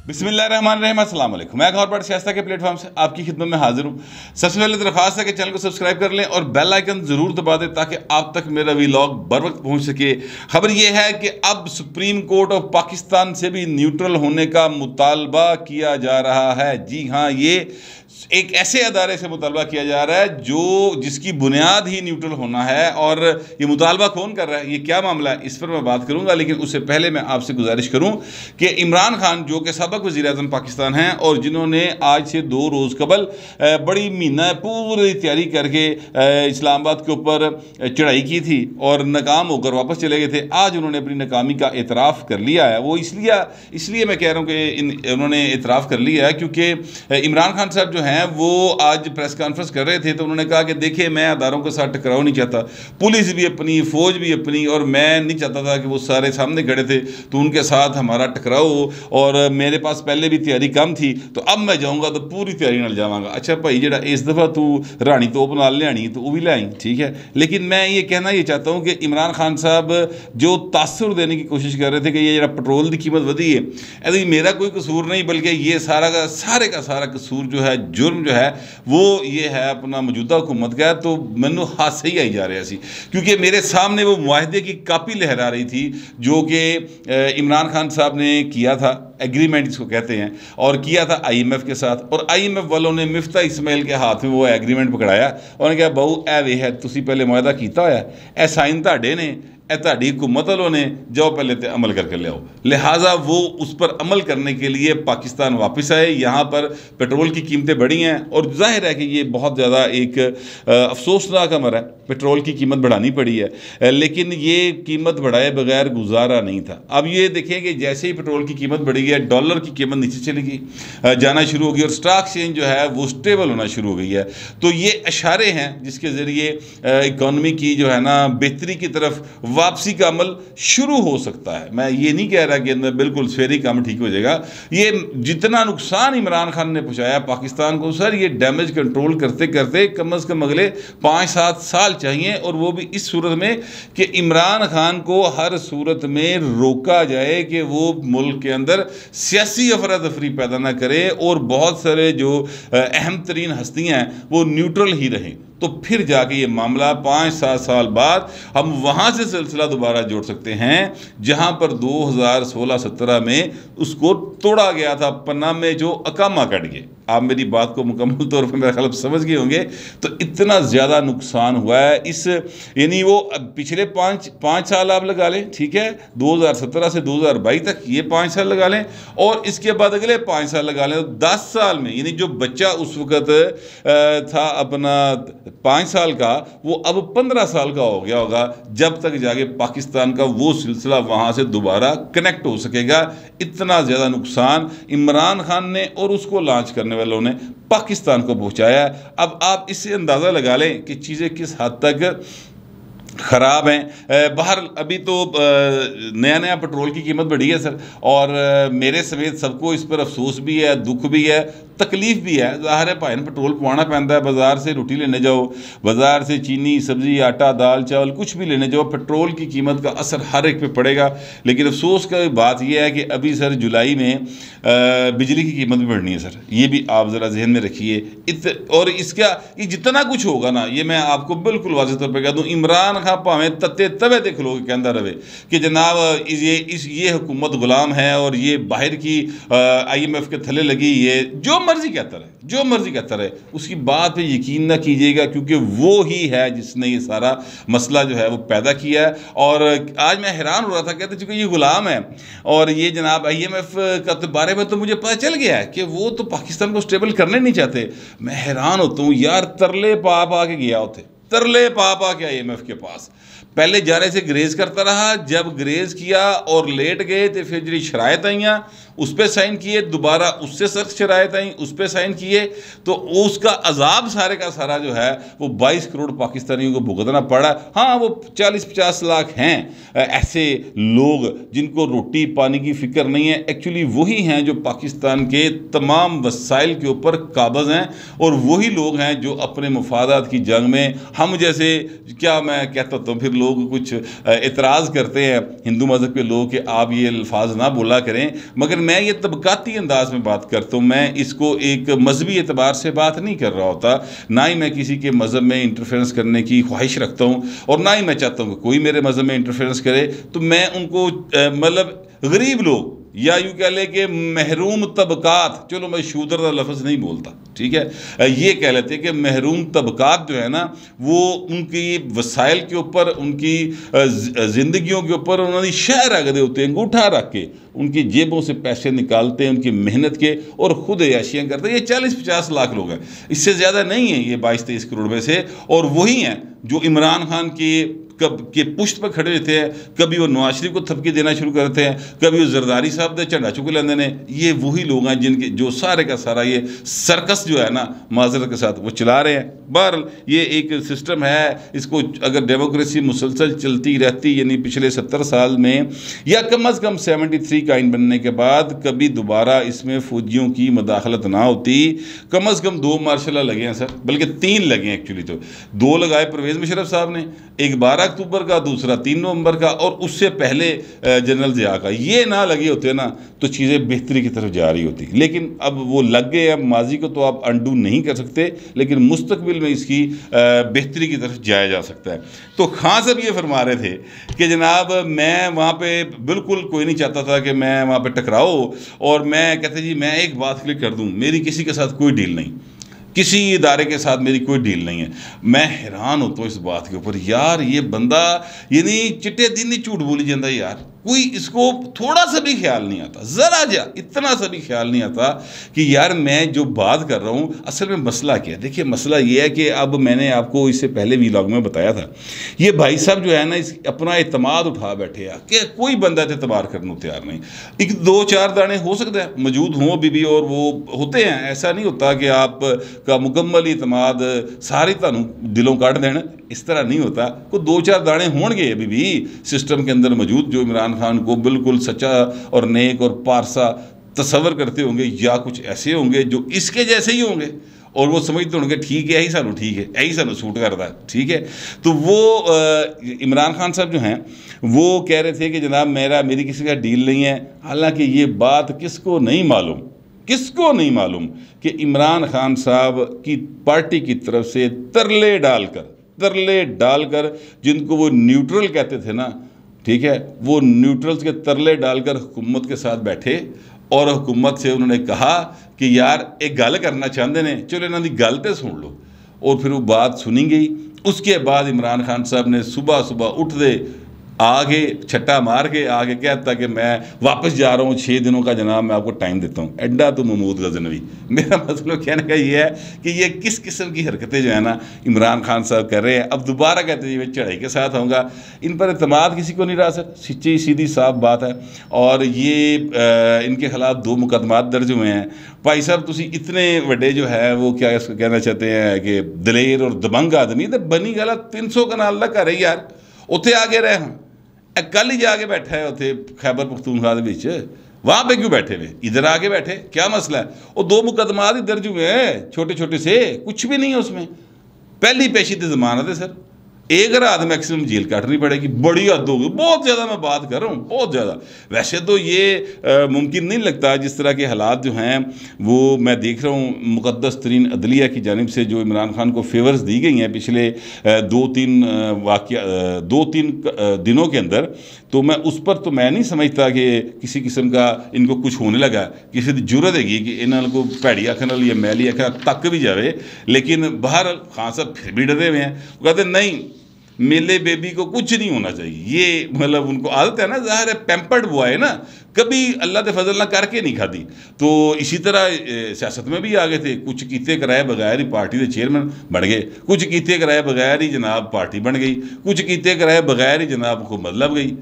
बिस्मिल्लाहिर्रहमानिर्रहीम, अस्सलाम वालेकुम। मैं गौर शाइस्ता के प्लेटफॉर्म से आपकी खिदमत में हाजिर हूँ। सबसे पहले दरख्वास्त है कि चैनल को सब्सक्राइब कर लें और बेल आइकन ज़रूर दबा दें ताकि आप तक मेरा व्लॉग बर वक्त पहुँच सके। खबर यह है कि अब सुप्रीम कोर्ट ऑफ पाकिस्तान से भी न्यूट्रल होने का मुतालबा किया जा रहा है। जी हाँ, ये एक ऐसे अदारे से मुतालबा किया जा रहा है जिसकी बुनियाद ही न्यूट्रल होना है। और ये मुतालबा कौन कर रहा है, ये क्या मामला है, इस पर मैं बात करूंगा। लेकिन उससे पहले मैं आपसे गुजारिश करूं कि इमरान खान जो कि सबक वज़ीर आज़म पाकिस्तान हैं और जिन्होंने आज से 2 रोज़ कबल बड़ी महीना पूरी तैयारी करके इस्लामाबाद के ऊपर चढ़ाई की थी और नाकाम होकर वापस चले गए थे, आज उन्होंने अपनी नाकामी का एतराफ़ कर लिया है। वो इसलिए मैं कह रहा हूँ कि उन्होंने एतराफ़ कर लिया है क्योंकि इमरान खान साहब जो हैं वो आज प्रेस कॉन्फ्रेंस कर रहे थे तो उन्होंने कहा कि देखिए, मैं अदारों के साथ टकराव नहीं चाहता, पुलिस भी अपनी, फौज भी अपनी, और मैं नहीं चाहता था कि वो सारे सामने खड़े थे तो उनके साथ हमारा टकराव हो। और मेरे पास पहले भी तैयारी कम थी तो अब मैं जाऊँगा तो पूरी तैयारी नाल जावांगा। अच्छा भाई, जेड़ा इस दफ़ा तू रानी तोप नाल लियानी तो वो भी लाई, ठीक है। लेकिन मैं ये कहना ये चाहता हूँ कि इमरान खान साहब जो तासुर देने की कोशिश कर रहे थे कि ये जरा पेट्रोल की कीमत वधी है, ऐसे मेरा कोई कसूर नहीं, बल्कि ये सारे का सारा कसूर जो है, जुर्म जो है वो ये है अपना मौजूदा हुकूमत का। तो मैनू हादसे ही आई जा रहा सी क्योंकि मेरे सामने वो मुआहदे की कापी लहरा रही थी जो कि इमरान खान साहब ने किया था, एग्रीमेंट इसको कहते हैं, और किया था IMF के साथ। और IMF वालों ने मिफ्ता इस्माइल के हाथ में वो एग्रीमेंट पकड़ाया और कहा बहु ए वे है, तुसी पहले मुआहदा किया होया, ए साइन तुहाडे ने, ताड़ी हुकूमत वालों ने, जाओ पहले तो अमल करके ले आओ। लिहाजा वो उस पर अमल करने के लिए पाकिस्तान वापस आए। यहाँ पर पेट्रोल की कीमतें बढ़ी हैं और जाहिर है कि ये बहुत ज़्यादा एक अफसोसनाक अमर है, पेट्रोल की कीमत बढ़ानी पड़ी है, लेकिन ये कीमत बढ़ाए बगैर गुजारा नहीं था। अब ये देखें कि जैसे ही पेट्रोल की कीमत बढ़ी है, डॉलर की कीमत नीचे चली गई, जाना शुरू हो गई और स्टॉक एक्सचेंज जो है वो स्टेबल होना शुरू हो गई है। तो ये इशारे हैं जिसके ज़रिए इकॉनमी की जो है ना बेहतरी की तरफ वापसी का अमल शुरू हो सकता है। मैं ये नहीं कह रहा कि अंदर बिल्कुल सवेरे ही काम ठीक हो जाएगा। ये जितना नुकसान इमरान खान ने पहुंचाया पाकिस्तान को, सर, ये डैमेज कंट्रोल करते करते कम अज़ कम अगले 5-7 साल चाहिए, और वो भी इस सूरत में कि इमरान खान को हर सूरत में रोका जाए कि वो मुल्क के अंदर सियासी अफरा तफरी पैदा ना करे और बहुत सारे जो अहम तरीन हस्तियाँ हैं वो न्यूट्रल ही रहें। तो फिर जाके ये मामला 5-7 साल बाद हम वहाँ से सिलसिला दोबारा जोड़ सकते हैं जहाँ पर 2016-17 में उसको तोड़ा गया था, पन्ना में जो अकामा कट गए। आप मेरी बात को मुकम्मल तौर पर मेरा ख्याल समझ गए होंगे। तो इतना ज़्यादा नुकसान हुआ है इस, यानी वो पिछले 5 साल आप लगा लें, ठीक है, 2017 से 2022 तक ये 5 साल लगा लें और इसके बाद अगले 5 साल लगा लें, तो 10 साल में, यानी जो बच्चा उस वक़्त था अपना 5 साल का, वो अब 15 साल का हो गया होगा जब तक जाके पाकिस्तान का वो सिलसिला वहाँ से दोबारा कनेक्ट हो सकेगा। इतना ज़्यादा नुकसान इमरान खान ने और उसको लॉन्च करने वालों ने पाकिस्तान को पहुँचाया। अब आप इससे अंदाज़ा लगा लें कि चीज़ें किस हद तक ख़राब हैं। बाहर अभी तो नया पेट्रोल की कीमत बढ़ी है सर, और मेरे समेत सबको इस पर अफसोस भी है, दुख भी है, तकलीफ भी है। ज़ाहिर है भाई पेट्रोल पवाना पैंदा है, बाज़ार से रोटी लेने जाओ, बाज़ार से चीनी, सब्ज़ी, आटा, दाल, चावल कुछ भी लेने जाओ, पेट्रोल की कीमत का असर हर एक पे पड़ेगा। लेकिन अफसोस का बात यह है कि अभी सर जुलाई में बिजली की कीमत भी बढ़नी है सर, ये भी आप ज़रा जहन में रखिए। और इसका ये जितना कुछ होगा ना, ये मैं आपको बिल्कुल वाज़ेह तौर पर कह दूँ, इमरान खान भावें तत्ते तवे ते खलो के कहता रहे कि जनाब ये हुकूमत गुलाम है और ये बाहर की IMF के थले लगी, ये जो मर्जी कहता रहे, जो मर्जी कहता रहे, उसकी बात पे यकीन ना कीजिएगा क्योंकि वो ही है जिसने ये सारा मसला जो है वो पैदा किया है। और आज मैं हैरान हो रहा था, कहते चूँकि ये गुलाम है और ये जनाब IMF का तो बारे में तो मुझे पता चल गया है कि वो तो पाकिस्तान को स्टेबल करने नहीं चाहते। मैं हैरान होता हूँ यार, तरले पा के गया होते, तरले पा के IMF के पास, पहले जाने से ग्रेज करता रहा, जब ग्रेज किया और लेट गए तो फिर जी शरायत आईयाँ उस पर साइन किए, दोबारा उससे सख्त शरायत आई उस पर साइन किए, तो उसका अजाब सारे का सारा जो है वो 22 करोड़ पाकिस्तानियों को भुगतना पड़ा। हाँ, वो 40-50 लाख हैं ऐसे लोग जिनको रोटी पानी की फ़िक्र नहीं है, एक्चुअली वही हैं जो पाकिस्तान के तमाम वसाइल के ऊपर काबज़ हैं और वही लोग हैं जो अपने मफादात की जंग में हम जैसे, क्या मैं कहता तो फिर लोग कुछ एतराज़ करते हैं हिंदू मज़हब के लोग कि आप ये अल्फाज ना बोला करें, मगर मैं ये तबकाती अंदाज में बात करता हूँ, मैं इसको एक मजहबी एतबार से बात नहीं कर रहा होता, ना ही मैं किसी के मज़हब में इंटरफेरेंस करने की ख्वाहिश रखता हूँ, और ना ही मैं चाहता हूँ कि कोई मेरे मज़हब में इंटरफेरेंस करे। तो मैं उनको मतलब गरीब लोग या यूँ कह ले कि महरूम तबकात, चलो मैं शूदर का लफ्ज़ नहीं बोलता, ठीक है, ये कह लेते हैं कि महरूम तबकात जो है ना, वो उनकी वसाइल के ऊपर, उनकी ज़िंदगियों के ऊपर उन्होंने शह रख दे होते हैं, अंगूठा रख के उनकी जेबों से पैसे निकालते हैं उनकी मेहनत के, और ख़ुद याशियाँ करते हैं। ये 40-50 लाख लोग हैं, इससे ज़्यादा नहीं है ये 22-23 करोड़ में से। और वही हैं जो इमरान खान के पुष्ट पर खड़े होते हैं, कभी वो नवाज शरीफ को थपकी देना शुरू करते हैं, कभी वो जरदारी साहब दे झंडा चुक लेंदे ने। ये वही लोग हैं जिनके जो सारे का सारा ये सर्कस जो है ना, माजरत के साथ वो चला रहे हैं। बहरहाल ये एक सिस्टम है, इसको अगर डेमोक्रेसी मुसलसल चलती रहती, यानी पिछले 70 साल में या कम अज़ कम 73 का आइन बनने के बाद कभी दोबारा इसमें फौजियों की मदाखलत ना होती। कम अज़ कम 2 मार्शल लगे हैं सर, बल्कि 3 लगे हैं एक्चुअली, तो 2 लगाए परवेज़ मुशर्रफ साहब ने, एक 12 अक्टूबर का, दूसरा 3 नवंबर का, और उससे पहले जनरल ज़िया का। ये ना लगे होते ना तो चीज़ें बेहतरी की तरफ जा रही होती, लेकिन अब वो लग गए। अब माजी को तो आप अंडू नहीं कर सकते, लेकिन मुस्तकबिल में इसकी बेहतरी की तरफ जाया जा सकता है। तो खान साहब ये फरमा रहे थे कि जनाब मैं वहाँ पे बिल्कुल कोई नहीं चाहता था कि मैं वहाँ पे टकराओ, और मैं कहते जी मैं एक बात क्लियर कर दूँ, मेरी किसी के साथ कोई डील नहीं, किसी इदारे के साथ मेरी कोई डील नहीं है। मैं हैरान होता हूँ इस बात के ऊपर, यार ये बंदा यानी चिट्टे दिन ही झूठ बोली जाता यार, कोई इसको थोड़ा सा भी ख्याल नहीं आता, ज़रा जा इतना सा भी ख्याल नहीं आता कि यार मैं जो बात कर रहा हूँ असल में मसला क्या है। देखिए मसला ये है कि अब मैंने आपको इससे पहले व्लॉग में बताया था, ये भाई साहब जो है ना इस अपना एतमाद उठा बैठे हैं कि कोई बंदा एतबार करने को तैयार नहीं। एक 2-4 दाने हो सकता है मौजूद हों बीबी, और वो होते हैं, ऐसा नहीं होता कि आप का मुकम्मल एतमाद सारे थानू दिलों काट देना, इस तरह नहीं होता। कोई 2-4 दाने होंगे अभी भी सिस्टम के अंदर मौजूद जो इमरान खान को बिल्कुल सच्चा और नेक और पारसा तस्वर करते होंगे, या कुछ ऐसे होंगे जो इसके जैसे ही होंगे और वो समझते होंगे ठीक है यही सानू ठीक है, यही सानू सूट करता है, ठीक है। तो वो इमरान खान साहब जो हैं वो कह रहे थे कि जनाब मेरी किसी का डील नहीं है। हालांकि ये बात किसको नहीं मालूम कि इमरान खान साहब की पार्टी की तरफ से तरले डालकर जिनको वो न्यूट्रल कहते थे ना, ठीक है, वो न्यूट्रल्स के तरले डालकर हुकूमत के साथ बैठे, और हुकूमत से उन्होंने कहा कि यार एक गल करना चाहते हैं, चलो इन्हों की गल तो सुन लो। और फिर वो बात सुनी गई। उसके बाद इमरान खान साहब ने सुबह उठते आगे छट्टा मार के आगे कहता कि मैं वापस जा रहा हूँ, 6 दिनों का जनाब मैं आपको टाइम देता हूँ। एड्डा तो महमूद गजनवी। मेरा मतलब कहने का ये है कि ये किस किस्म की हरकतें जो है ना इमरान खान साहब कर रहे हैं। अब दोबारा कहते हैं मैं चढ़ाई के साथ आऊँगा, इन पर एतमाद किसी को नहीं रहा सर, सच्ची सीधी साफ बात है। और ये इनके खिलाफ 2 मुकदमात दर्ज हुए हैं। भाई साहब तुसी इतने बड़े जो है वो क्या इसको कहना चाहते हैं कि दलेर और दबंग आदमी, तो बनी गल 300 कनाल का घर है यार, उत्थे आगे रहे हैं। कल ही जाके बैठा है उत्थे खैबर पख्तूनख्वा के बीच, वहाँ पे क्यों बैठे हुए, इधर आके बैठे, क्या मसला है। वो 2 मुकदमात ही दर्ज हुए हैं छोटे छोटे से, कुछ भी नहीं है उसमें। पहली पेशी तो जमानत है सर, 1 रात मैक्सिमम जेल काटनी पड़ेगी, बड़ी हद होगी। बहुत ज़्यादा मैं बात कर रहा हूँ, बहुत ज़्यादा। वैसे तो ये मुमकिन नहीं लगता, जिस तरह के हालात जो हैं वो मैं देख रहा हूँ मुक़द्दस तरीन अदलिया की जानिब से जो इमरान खान को फेवर्स दी गई हैं पिछले 2-3 दिनों के अंदर। तो मैं उस पर तो मैं नहीं समझता कि किसी किस्म का इनको कुछ होने लगा, किसी की जरूरत हैगी कि इन्होंने को भैड़ी आखन या मैली आखन तक भी जाए। लेकिन बाहर खान साहब फिर भी डरे हुए हैं, वो कहते नहीं मेले बेबी को कुछ नहीं होना चाहिए। ये मतलब उनको आदत है ना, ज़ाहिर है पैम्पर्ड हुआ है ना, कभी अल्लाह के फजल ना करके नहीं खाती। तो इसी तरह सियासत में भी आ गए थे, कुछ कीते कराए बगैर ही पार्टी के चेयरमैन बन गए, कुछ कीते कराए बगैर ही जनाब पार्टी बन गई, कुछ कीते कराए बगैर ही जनाब को मतलब गई।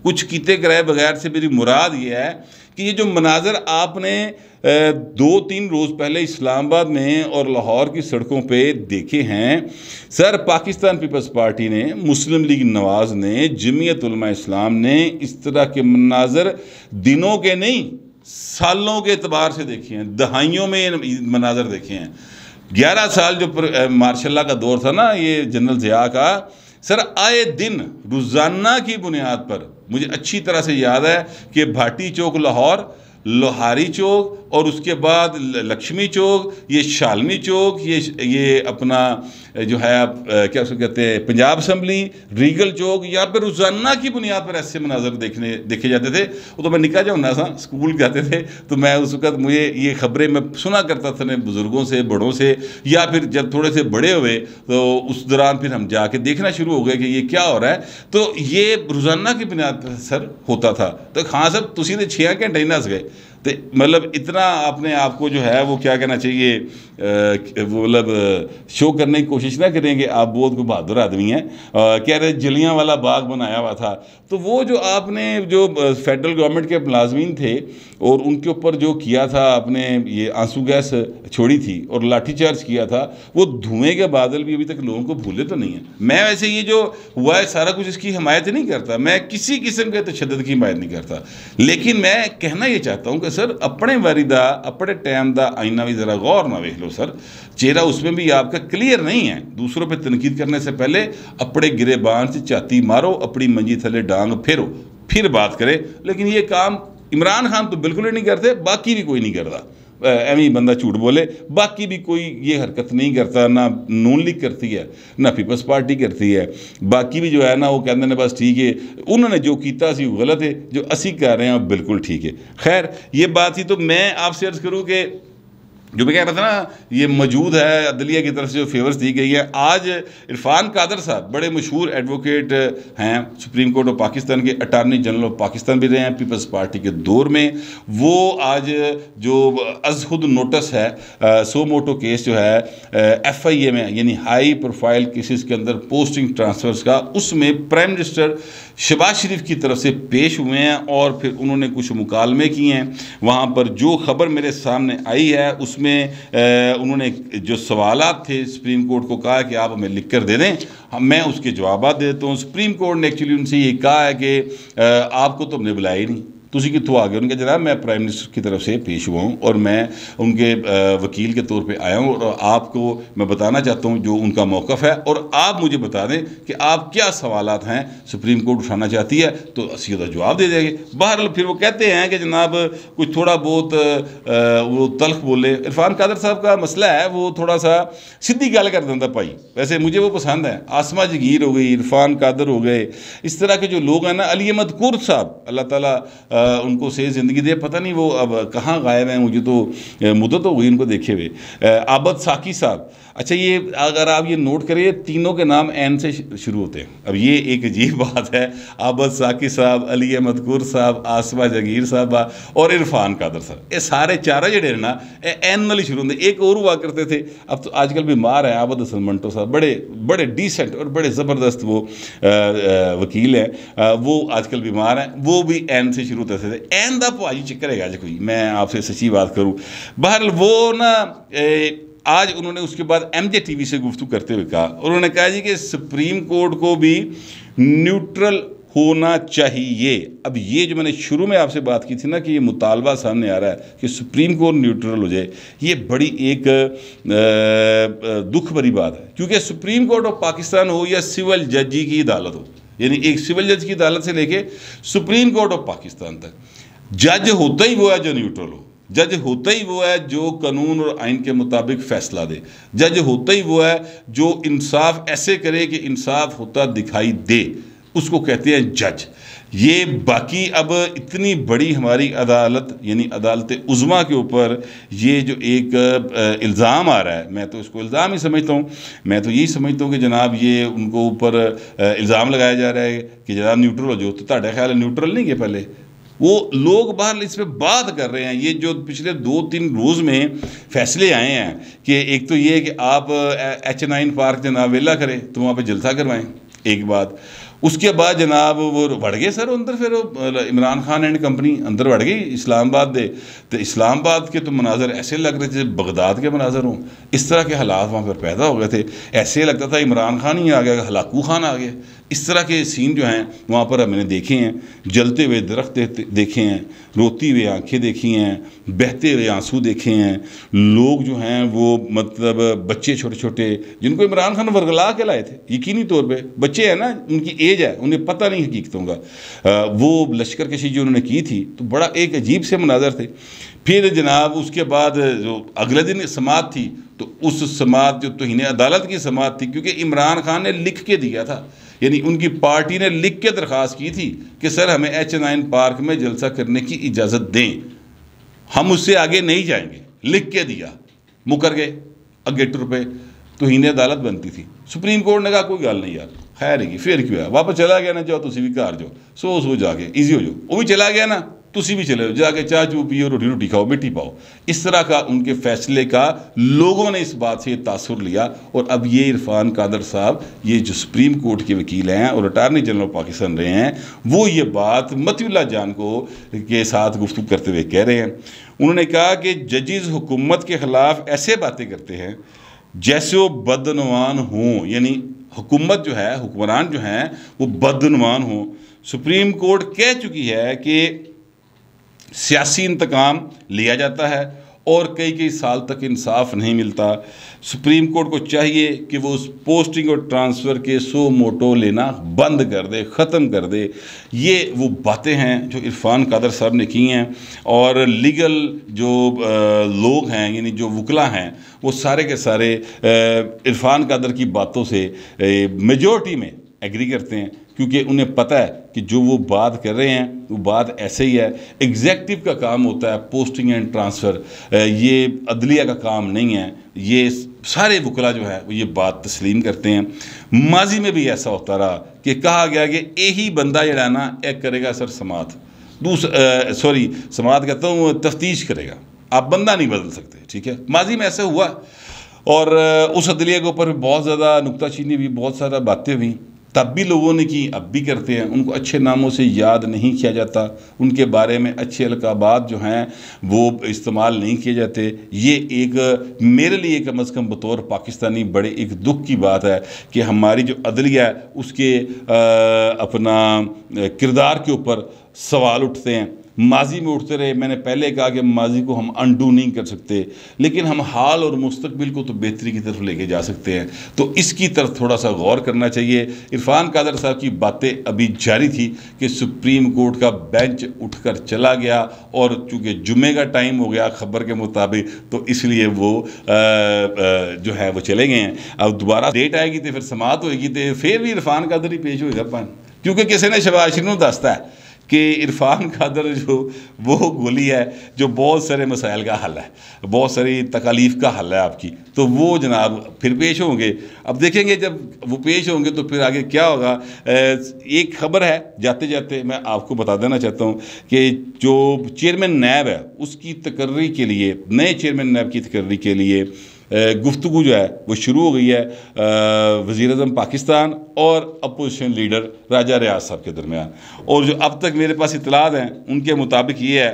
कुछ कीते कराए बगैर से मेरी मुराद ये है कि ये जो मनाजर आपने 2-3 रोज़ पहले इस्लामाबाद में और लाहौर की सड़कों पे देखे हैं सर, पाकिस्तान पीपल्स पार्टी ने, मुस्लिम लीग नवाज़ ने, जमीयत उलमा इस्लाम ने इस तरह के मनाजर दिनों के नहीं सालों के एतबार से देखे हैं, दहाइयों में मनाजर देखे हैं। 11 साल जो मार्शल का दौर था ना ये जनरल ज़िया का, सर आए दिन रोज़ाना की बुनियाद पर, मुझे अच्छी तरह से याद है कि भाटी चौक लाहौर लोहारी चौक और उसके बाद लक्ष्मी चौक, ये शालनी चौक, ये अपना जो है क्या उसको कहते हैं पंजाब असम्बली, रीगल चौक, यहाँ पर रोज़ाना की बुनियाद पर ऐसे मनाजर देखे जाते थे। वो तो मैं निकाह जब ना था स्कूल जाते थे तो मैं उस वक्त मुझे ये खबरें मैं सुना करता था अपने बुज़ुर्गों से, बड़ों से, या फिर जब थोड़े से बड़े हुए तो उस दौरान फिर हम जाके देखना शुरू हो गए कि ये क्या हो रहा है। तो ये रोज़ाना की बुनियाद पर सर होता था। तो खां साहब तुसी तो 6 घंटे ही नस गए, तो मतलब इतना अपने आप को जो है वो क्या कहना चाहिए, वो मतलब शो करने की कोशिश ना करेंगे आप बहुत कोई बहादुर आदमी हैं। कह रहे जलियांवाला बाग बनाया हुआ था, तो वो जो आपने जो फेडरल गवर्नमेंट के मुलाजमीन थे और उनके ऊपर जो किया था आपने, ये आंसू गैस छोड़ी थी और लाठीचार्ज किया था, वो धुएं के बादल भी अभी तक लोगों को भूले तो नहीं है। मैं वैसे ये जो हुआ है सारा कुछ इसकी हिमायत नहीं करता, मैं किसी किस्म के तशद्दुद की हिमायत नहीं करता, लेकिन मैं कहना ये चाहता हूँ कि सर अपने वारी दा अपने टाइम का आईना भी ज़रा गौर ना देख लो सर, चेहरा उसमें भी आपका क्लियर नहीं है। दूसरों पे तनकीद करने से पहले अपने गिरेबान से छाती मारो, अपनी मंजी थले डांग फेरो, फिर बात करें। लेकिन ये काम इमरान खान तो बिल्कुल ही नहीं करते, बाकी भी कोई नहीं करता। एवं बंदा झूठ बोले, बाकी भी कोई ये हरकत नहीं करता, ना नून लीग करती है ना पीपल्स पार्टी करती है। बाकी भी जो है ना वो कहते हैं बस ठीक है, उन्होंने जो किया सी वो गलत है, जो असी कर रहे हैं बिल्कुल ठीक है। खैर ये बात ही, तो मैं आपसे अर्ज़ करूँ कि जो मैं कह रहा था ना, ये मौजूद है अदलिया की तरफ से जो फेवर्स दी गई है। आज इरफान कादर साहब बड़े मशहूर एडवोकेट हैं, सुप्रीम कोर्ट ऑफ पाकिस्तान के अटारनी जनरल ऑफ पाकिस्तान भी रहे हैं पीपल्स पार्टी के दौर में। वो आज जो अज खुद नोटिस है सो मोटो केस जो है FIA में, यानी हाई प्रोफाइल केसेस के अंदर पोस्टिंग ट्रांसफ़र्स का, उसमें प्राइम मिनिस्टर शहबाज शरीफ की तरफ से पेश हुए हैं और फिर उन्होंने कुछ मुकालमे किए हैं। वहाँ पर जो खबर मेरे सामने आई है उसमें उन्होंने जो सवालात थे सुप्रीम कोर्ट को कहा कि आप हमें लिख कर दे दें, मैं उसके जवाब देता हूँ। सुप्रीम कोर्ट ने एक्चुअली उनसे ये कहा है कि आपको तो हमने बुलाया ही नहीं, तुसी कितों आ गए। उनके जनाब मैं प्राइम मिनिस्टर की तरफ से पेश हुआ हूँ और मैं उनके वकील के तौर पे आया हूँ और आपको मैं बताना चाहता हूँ जो उनका मौक़िफ़ है, और आप मुझे बता दें कि आप क्या सवालात हैं सुप्रीम कोर्ट उठाना चाहती है, तो असी उसका जवाब दे देंगे। बहरहाल फिर वो कहते हैं कि जनाब कुछ थोड़ा बहुत वो तल्ख बोले। इरफान कादर साहब का मसला है, वो थोड़ा सा सीधी गल कर देता भाई, वैसे मुझे वो पसंद है। आसमा जगीर हो गई, इरफान कादर हो गए, इस तरह के जो लोग हैं ना, अली अहमद कुर्द साहब अल्लाह ताला उनको से ज़िंदगी दे, पता नहीं वो अब कहाँ गायब हैं, मुझे तो मुद्दत हो गई उनको देखे हुए। आबद साकी साहब, अच्छा ये अगर आप ये नोट करिए तीनों के नाम एन से शुरू होते हैं। अब ये एक अजीब बात है, आबद साकी साहब, अली अहमद कुर्द साहब, आसमा जगीर साहब और इरफान कादर साहब, ये सारे चारों जड़े ना एन नाल ही शुरू होंगे। एक और हुआ करते थे, अब तो आजकल बीमार हैं, आबद हसन मंटो साहब, बड़े बड़े डिसेंट और बड़े ज़बरदस्त वो वकील हैं, वो आजकल बीमार हैं, वो भी एन से शुरू होते थे। एन दा भाजी चक्कर है आज कोई, मैं आपसे सच्ची बात करूँ। बहरहाल वो ना आज उन्होंने उसके बाद MJ TV से गुफ्तगू करते हुए कहा, उन्होंने कहा जी कि सुप्रीम कोर्ट को भी न्यूट्रल होना चाहिए। अब ये जो मैंने शुरू में आपसे बात की थी ना कि ये मुतालबा सामने आ रहा है कि सुप्रीम कोर्ट न्यूट्रल हो जाए, ये बड़ी एक दुख भरी बात है, क्योंकि सुप्रीम कोर्ट ऑफ पाकिस्तान हो या सिविल जजी की अदालत हो, यानी एक सिविल जज की अदालत से लेके सुप्रीम कोर्ट ऑफ पाकिस्तान तक, जज होता ही वो है जो न्यूट्रल हो, जज होता ही वो है जो कानून और आइन के मुताबिक फ़ैसला दे, जज होता ही वो है जो इंसाफ ऐसे करे कि इंसाफ होता दिखाई दे, उसको कहते हैं जज। ये बाकी अब इतनी बड़ी हमारी अदालत यानी अदालत उज़्मा के ऊपर ये जो एक इल्ज़ाम आ रहा है, मैं तो इसको इल्ज़ाम ही समझता हूँ। मैं तो यही समझता हूँ कि जनाब ये उनको ऊपर इल्ज़ाम लगाया जा रहा है कि जनाब न्यूट्रल हो जाओ, तो ताड़ा ख्याल है न्यूट्रल नहीं है। पहले वो लोग बाहर इस पर बात कर रहे हैं, ये जो पिछले 2-3 रोज़ में फ़ैसले आए हैं कि एक तो ये कि आप H9 पार्क जनाब वेला करें तो वहाँ पे जलसा करवाएं, एक बात। उसके बाद जनाब वो बढ़ गए सर अंदर, फिर इमरान खान एंड कंपनी अंदर बढ़ गई इस्लामाबाद दे, तो इस्लामाबाद के तो मनाजर ऐसे लग रहे थे जैसे बगदाद के मनाजर हों, इस तरह के हालात वहाँ पर पैदा हो गए थे। ऐसे लगता था इमरान खान ही आ गया, हलाकू खान आ गया। इस तरह के सीन जो हैं वहाँ पर मैंने देखे हैं, जलते हुए दरख्त देखे हैं, रोती हुई आंखें देखी हैं, बहते हुए आंसू देखे हैं, लोग जो हैं वो मतलब बच्चे छोटे छोटे जिनको इमरान खान वर्गला के लाए थे, यकीनी तौर पे बच्चे हैं ना, उनकी एज है, उन्हें पता नहीं हकीकतों का, वो लश्कर कशी जो उन्होंने की थी तो बड़ा एक अजीब से मनाजर थे। फिर जनाब उसके बाद जो अगले दिन समात थी तो उस समात जो तौहीन अदालत की समात थी, क्योंकि इमरान खान ने लिख के दिया था, यानी उनकी पार्टी ने लिख के दरख्वास्त की थी कि सर हमें H9 पार्क में जलसा करने की इजाज़त दें, हम उससे आगे नहीं जाएंगे, लिख के दिया, मुकर गए, अगे टुर पे, तौहीन अदालत बनती थी। सुप्रीम कोर्ट ने कहा कोई गल नहीं यार, खैर ही फिर क्यों है, वापस चला गया ना, जाओ तुम भी घर जाओ, सो जाके ईजी हो जाओ, वो भी चला गया ना, तुसी भी चले जाओ, जाके चाह चू पियो, रोटी रोटी खाओ, मिट्टी पाओ। इस तरह का उनके फैसले का लोगों ने इस बात से तासुर लिया। और अब ये इरफान कादर साहब, ये जो सुप्रीम कोर्ट के वकील हैं और अटारनी जनरल पाकिस्तान रहे हैं, वो ये बात मतीउल्लाह जान को के साथ गुफ्तगू करते हुए कह रहे हैं। उन्होंने कहा कि जजेस हुकूमत के ख़िलाफ़ ऐसे बातें करते हैं जैसे वो बदनवान हों, यानी हुकूमत जो है, हुक्मरान जो हैं वो बदनवान हों। सुप्रीम कोर्ट कह चुकी है कि सियासी इंतकाम लिया जाता है और कई कई साल तक इंसाफ नहीं मिलता। सुप्रीम कोर्ट को चाहिए कि वो उस पोस्टिंग और ट्रांसफ़र के सो मोटो लेना बंद कर दे, ख़त्म कर दे। ये वो बातें हैं जो इरफान कादर साहब ने की हैं। और लीगल जो लोग हैं, यानी जो वकला हैं, वो सारे के सारे इरफान कादर की बातों से मेजॉरिटी में एग्री करते हैं, क्योंकि उन्हें पता है कि जो वो बात कर रहे हैं वो बात ऐसे ही है। एग्जेक्टिव का काम होता है पोस्टिंग एंड ट्रांसफ़र, ये अदलिया का काम नहीं है। ये सारे वकला जो है वो ये बात तस्लीम करते हैं। माजी में भी ऐसा होता रहा कि कहा गया कि यही बंदा जड़ा ना एक करेगा सर समात, समात कहता हूँ, तफ्तीश करेगा, आप बंदा नहीं बदल सकते, ठीक है। माजी में ऐसा हुआ और उस अदलिया के ऊपर बहुत ज़्यादा नुक्ताचीनी हुई, बहुत सारा बातें हुई, तब भी लोगों ने की, अब भी करते हैं। उनको अच्छे नामों से याद नहीं किया जाता, उनके बारे में अच्छे अलकाबात जो हैं वो इस्तेमाल नहीं किए जाते। ये एक मेरे लिए कम अज़ कम बतौर पाकिस्तानी बड़े एक दुख की बात है कि हमारी जो अदलिया है उसके अपना किरदार के ऊपर सवाल उठते हैं। माजी में उठते रहे। मैंने पहले कहा कि माजी को हम अनडू नहीं कर सकते, लेकिन हम हाल और मुस्तकबिल को तो बेहतरी की तरफ लेके जा सकते हैं। तो इसकी तरफ थोड़ा सा गौर करना चाहिए। इरफान कादर साहब की बातें अभी जारी थी कि सुप्रीम कोर्ट का बेंच उठकर चला गया और चूँकि जुमे का टाइम हो गया खबर के मुताबिक, तो इसलिए वो जो है वो चले गए हैं। अब दोबारा डेट आएगी तो फिर समात होएगी तो फिर भी इरफान कादर ही पेश होएगा पान, क्योंकि किसी ने शहबाज शरीफ को दसता है कि इरफान कादर जो वो गोली है जो बहुत सारे मसाइल का हल है, बहुत सारी तकालीफ का हल है आपकी, तो वो जनाब फिर पेश होंगे। अब देखेंगे जब वो पेश होंगे तो फिर आगे क्या होगा। एक खबर है जाते जाते मैं आपको बता देना चाहता हूँ कि जो चेयरमैन नैब है उसकी तकर्री के लिए, नए चेयरमैन नैब की तकर्री के लिए गुफ्तगू जो है वो शुरू हो गई है वज़ीर-ए-आज़म पाकिस्तान और अपोजिशन लीडर राजा रियाज साहब के दरमियान। और जो अब तक मेरे पास इतलात हैं उनके मुताबिक ये है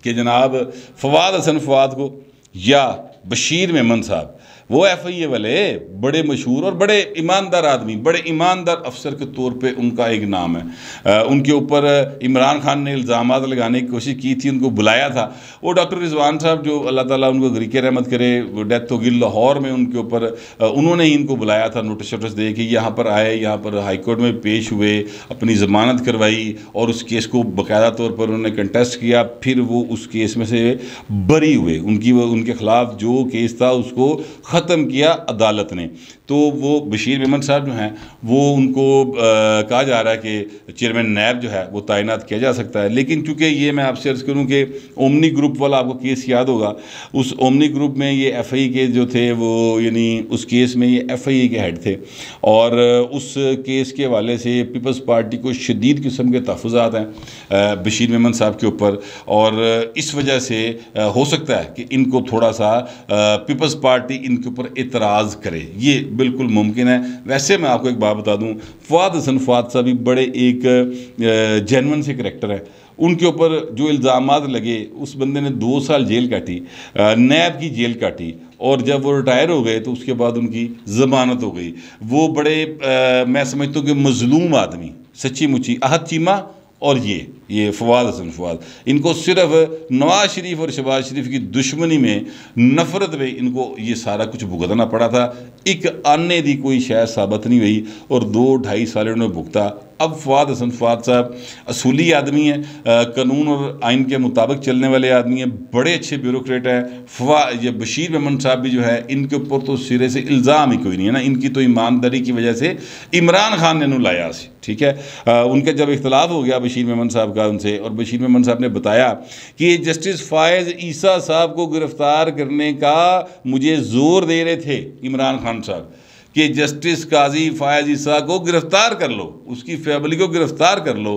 कि जनाब फवाद हसन फवाद को या बशीर मेमन साहब, वो FIA वाले बड़े मशहूर और बड़े ईमानदार आदमी, बड़े ईमानदार अफसर के तौर पे उनका एक नाम है। उनके ऊपर इमरान खान ने इल्ज़ामात लगाने की कोशिश की थी, उनको बुलाया था। वो डॉक्टर रिजवान साहब जो अल्लाह ताला उनको गरीक रहमत करे, वो डेथ हो गई लाहौर में, उनके ऊपर उन्होंने ही इनको बुलाया था नोटिस वोटिस दे कि यहाँ पर आए, यहाँ पर हाई कोर्ट में पेश हुए, अपनी ज़मानत करवाई और उस केस को बाकायदा तौर पर उन्होंने कंटेस्ट किया। फिर वो उस केस में से बरी हुए, उनके ख़िलाफ़ जो केस था उसको ख़त्म किया अदालत ने। तो वो बशीर मेमन साहब जो हैं वो उनको कहा जा रहा है कि चेयरमैन नैब जो है वो तैनात किया जा सकता है। लेकिन चूँकि ये मैं आपसे अर्ज़ करूँ कि ओमनी ग्रुप वाला आपको केस याद होगा, उस ओमनी ग्रुप में ये FIA के जो थे वो, यानी उस केस में ये FIA के हेड थे और उस केस के हवाले से पीपल्स पार्टी को शदीद किस्म के तहफ़्फ़ुज़ात हैं बशीर मेमन साहब के ऊपर। और इस वजह से हो सकता है कि इनको थोड़ा सा पीपल्स पार्टी इनके ऊपर एतराज़ करे, ये बिल्कुल मुमकिन है। वैसे मैं आपको एक बात बता दूं, फवाद हसन फवाद साहब भी बड़े एक जेन्युइन से करैक्टर है। उनके ऊपर जो इल्ज़ामात लगे उस बंदे ने 2 साल जेल काटी, नैब की जेल काटी, और जब वो रिटायर हो गए तो उसके बाद उनकी ज़मानत हो गई। वो बड़े मैं समझता हूँ कि मज़लूम आदमी, सच्ची मुच्ची अहद चीमा और ये फवाद हसन फवाद, इनको सिर्फ नवाज शरीफ और शहबाज शरीफ की दुश्मनी में, नफरत में इनको ये सारा कुछ भुगतना पड़ा था। एक आने दी कोई शायद साबित नहीं हुई और 2-2.5 साल उन्होंने भुगता। अब फवाद हसन फवाद साहब असूली आदमी हैं, कानून और आइन के मुताबिक चलने वाले आदमी हैं, बड़े अच्छे ब्यूरोक्रेट हैं। ये बशीर मेमन साहब भी जो है, इनके ऊपर तो सिरे से इल्ज़ाम ही कोई नहीं है ना, इनकी तो ईमानदारी की वजह से इमरान खान ने इन्होंने लाया, ठीक है। उनका जब इख्तलाफ हो गया बशीर मेमन साहब का उनसे, और बशीर मेमन साहब ने बताया कि जस्टिस फायज़ ईसा साहब को गिरफ़्तार करने का मुझे ज़ोर दे रहे थे इमरान खान साहब कि जस्टिस काजी फायज़ ईसा को गिरफ़्तार कर लो, उसकी फैमिली को गिरफ़्तार कर लो,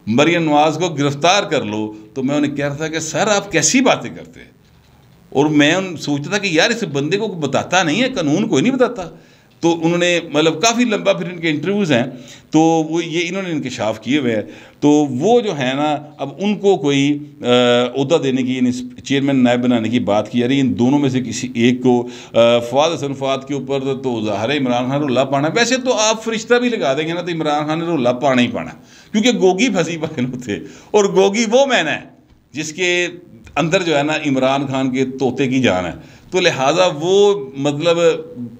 मरियम नवाज़ को गिरफ़्तार कर लो। तो मैं उन्हें कह रहा था कि सर आप कैसी बातें करते हैं, और मैं सोचता था कि यार इस बंदे को बताता नहीं है, कानून कोई नहीं बताता। तो उन्होंने मतलब काफ़ी लंबा फिर इनके इंटरव्यूज़ हैं, तो वो ये इन्होंने इंकशाफ किए हुए हैं। तो वो जो है ना, अब उनको कोई ओहदा देने की, यानी चेयरमैन नायब बनाने की बात की जा रही है। इन दोनों में से किसी एक को, फवाद हसन फवाद के ऊपर तो ज़ाहिर है इमरान खान रोला पाना। वैसे तो आप फरिश्ता भी लगा देंगे ना तो इमरान खान ने रोला पाना ही पाना, क्योंकि गोगी फंसी बहन थे, और गोगी वो मैन है जिसके अंदर जो है ना इमरान खान के तोते की जान है। तो लिहाजा वो मतलब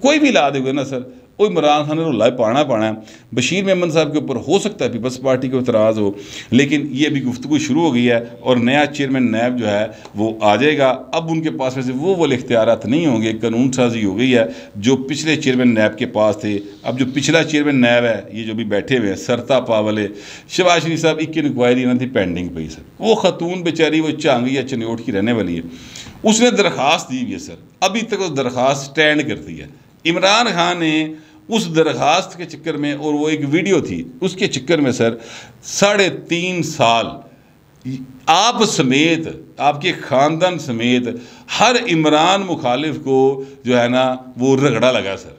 कोई भी ला देगा ना सर, वो इमरान खान ने रोला पाना पाना है। बशीर मेमन साहब के ऊपर हो सकता है पीपल्स पार्टी को इतराज़ हो, लेकिन ये अभी गुफ्तगू शुरू हो गई है और नया चेयरमैन नैब जो है वो आ जाएगा। अब उनके पास वैसे वो वाले इख्तियारात नहीं होंगे, कानून साजी हो गई है जो पिछले चेयरमैन नैब के पास थे। अब जो पिछला चेयरमैन नैब है, ये जो भी बैठे हुए हैं सरता पावले, शहबाज शरीफ साहब की इंक्वायरी ना थी पेंडिंग पे सर। वो खतून बेचारी वो चांगी या चनियोट की रहने वाली है, उसने दरख्वास्त दी हुई है सर, अभी तक वो दरख्वास्त स्टैंड करती है। इमरान खान ने उस दरख्वास्त के चक्कर में, और वो एक वीडियो थी उसके चक्कर में सर 3.5 साल आप समेत, आपके ख़ानदान समेत हर इमरान मुखालिफ को जो है ना वो रगड़ा लगा सर।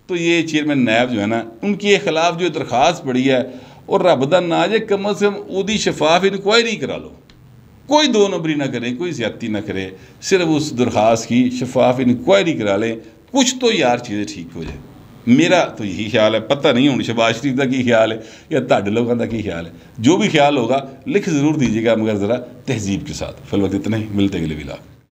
तो ये चेयरमैन नैब जो है ना, उनके ख़िलाफ़ जो दरख्वास्त पड़ी है, और रब दा नाज है कम अज़ कम उसकी शफाफ इंक्वायरी करा लो, कोई 2 नंबरी ना करे, कोई ज़्यादती ना करे, सिर्फ उस दरख्वास्त की शफाफ इंक्वायरी करा लें, कुछ तो यार चीज़ें ठीक हो जाए। मेरा तो यही ख्याल है, पता नहीं हूँ शहबाज शरीफ का की ख्याल है या तुहाडे लोगों का की ख्याल है। जो भी ख्याल होगा लिख ज़रूर दीजिएगा, मगर ज़रा तहजीब के साथ। फिलहाल इतना ही, मिलते अगले व्लॉग।